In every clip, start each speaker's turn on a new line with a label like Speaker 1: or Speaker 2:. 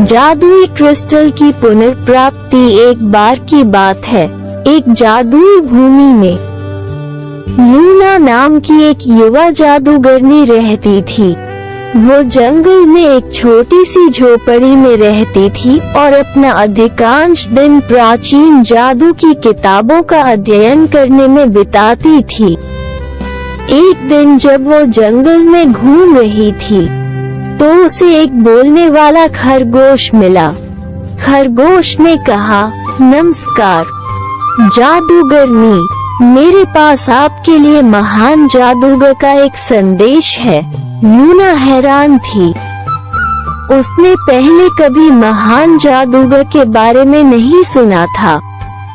Speaker 1: जादुई क्रिस्टल की पुनर्प्राप्ति एक बार की बात है। एक जादुई भूमि में लूना नाम की एक युवा जादूगरनी रहती थी। वो जंगल में एक छोटी सी झोपड़ी में रहती थी और अपना अधिकांश दिन प्राचीन जादू की किताबों का अध्ययन करने में बिताती थी। एक दिन जब वो जंगल में घूम रही थी तो उसे एक बोलने वाला खरगोश मिला। खरगोश ने कहा, नमस्कार जादूगरनी, मेरे पास आपके लिए महान जादूगर का एक संदेश है। लूना हैरान थी। उसने पहले कभी महान जादूगर के बारे में नहीं सुना था।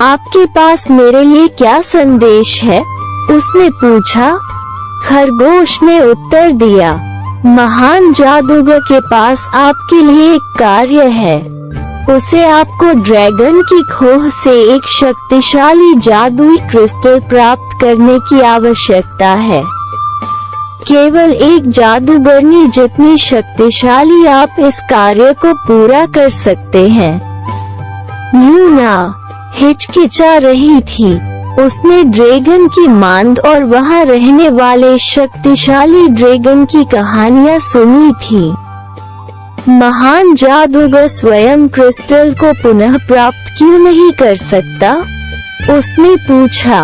Speaker 1: आपके पास मेरे लिए क्या संदेश है? उसने पूछा। खरगोश ने उत्तर दिया, महान जादूगर के पास आपके लिए एक कार्य है। उसे आपको ड्रैगन की खोह से एक शक्तिशाली जादुई क्रिस्टल प्राप्त करने की आवश्यकता है। केवल एक जादूगरनी जितनी शक्तिशाली आप इस कार्य को पूरा कर सकते हैं। लूना हिचकिचा रही थी। उसने ड्रैगन की मांद और वहां रहने वाले शक्तिशाली ड्रैगन की कहानियां सुनी थी। महान जादूगर स्वयं क्रिस्टल को पुनः प्राप्त क्यों नहीं कर सकता? उसने पूछा।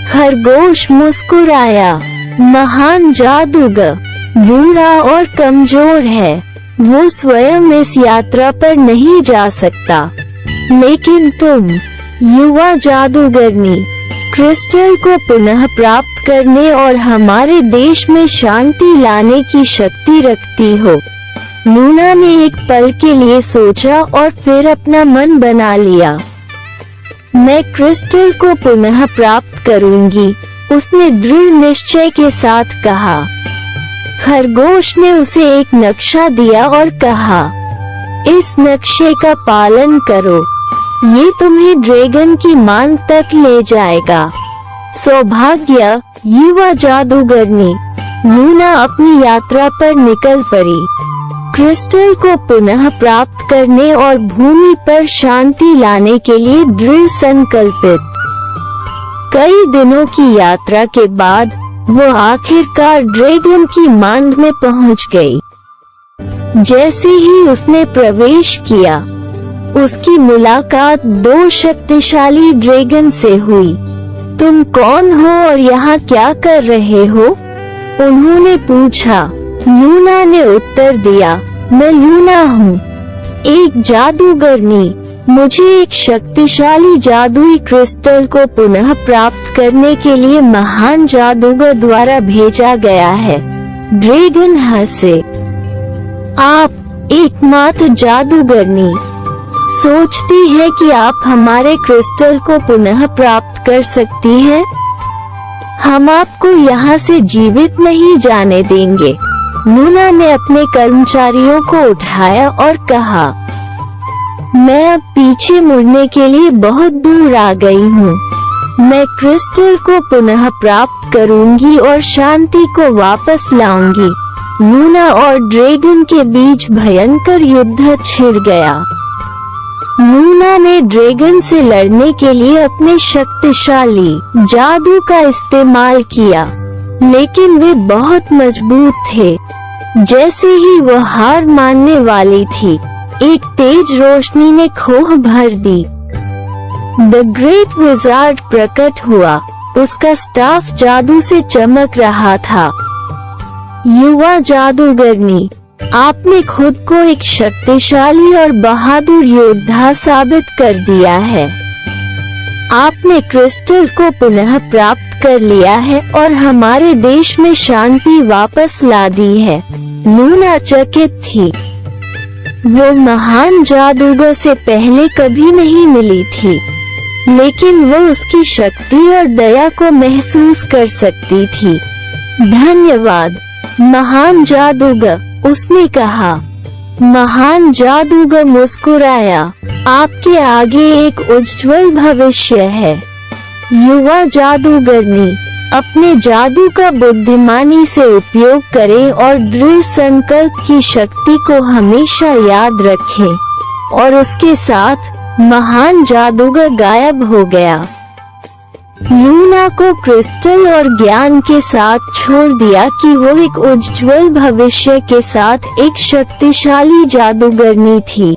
Speaker 1: खरगोश मुस्कुराया, महान जादूगर बूढ़ा और कमजोर है। वो स्वयं इस यात्रा पर नहीं जा सकता। लेकिन तुम, युवा जादूगरनी, क्रिस्टल को पुनः प्राप्त करने और हमारे देश में शांति लाने की शक्ति रखती हो। लूना ने एक पल के लिए सोचा और फिर अपना मन बना लिया। मैं क्रिस्टल को पुनः प्राप्त करूंगी, उसने दृढ़ निश्चय के साथ कहा। खरगोश ने उसे एक नक्शा दिया और कहा, इस नक्शे का पालन करो, ये तुम्हें ड्रैगन की मांद तक ले जाएगा। सौभाग्य, युवा जादूगरनी। लूना अपनी यात्रा पर निकल पड़ी, क्रिस्टल को पुनः प्राप्त करने और भूमि पर शांति लाने के लिए दृढ़ संकल्पित। कई दिनों की यात्रा के बाद वो आखिरकार ड्रैगन की मांद में पहुंच गई। जैसे ही उसने प्रवेश किया, उसकी मुलाकात दो शक्तिशाली ड्रैगन से हुई। तुम कौन हो और यहाँ क्या कर रहे हो? उन्होंने पूछा। लूना ने उत्तर दिया, मैं लूना हूँ, एक जादूगरनी। मुझे एक शक्तिशाली जादुई क्रिस्टल को पुनः प्राप्त करने के लिए महान जादूगर द्वारा भेजा गया है। ड्रैगन हंसे। आप एकमात्र जादूगरनी सोचती है कि आप हमारे क्रिस्टल को पुनः प्राप्त कर सकती हैं? हम आपको यहाँ से जीवित नहीं जाने देंगे। लूना ने अपने कर्मचारियों को उठाया और कहा, मैं अब पीछे मुड़ने के लिए बहुत दूर आ गई हूँ। मैं क्रिस्टल को पुनः प्राप्त करूंगी और शांति को वापस लाऊंगी। लूना और ड्रैगन के बीच भयंकर युद्ध छिड़ गया। लूना ने ड्रैगन से लड़ने के लिए अपने शक्तिशाली जादू का इस्तेमाल किया, लेकिन वे बहुत मजबूत थे। जैसे ही वह हार मानने वाली थी, एक तेज रोशनी ने खोह भर दी। द ग्रेट विजार्ड प्रकट हुआ। उसका स्टाफ जादू से चमक रहा था। युवा जादूगरनी, आपने खुद को एक शक्तिशाली और बहादुर योद्धा साबित कर दिया है। आपने क्रिस्टल को पुनः प्राप्त कर लिया है और हमारे देश में शांति वापस ला दी है। लूना चकित थी। वो महान जादूगर से पहले कभी नहीं मिली थी, लेकिन वो उसकी शक्ति और दया को महसूस कर सकती थी। धन्यवाद महान जादूगर, उसने कहा। महान जादूगर मुस्कुराया। आपके आगे एक उज्जवल भविष्य है। युवा जादूगरनी, अपने जादू का बुद्धिमानी से उपयोग करें और दृढ़ संकल्प की शक्ति को हमेशा याद रखें। और उसके साथ महान जादूगर गायब हो गया। ल्यूना को क्रिस्टल और ज्ञान के साथ छोड़ दिया कि वो एक उज्ज्वल भविष्य के साथ एक शक्तिशाली जादूगरनी थी।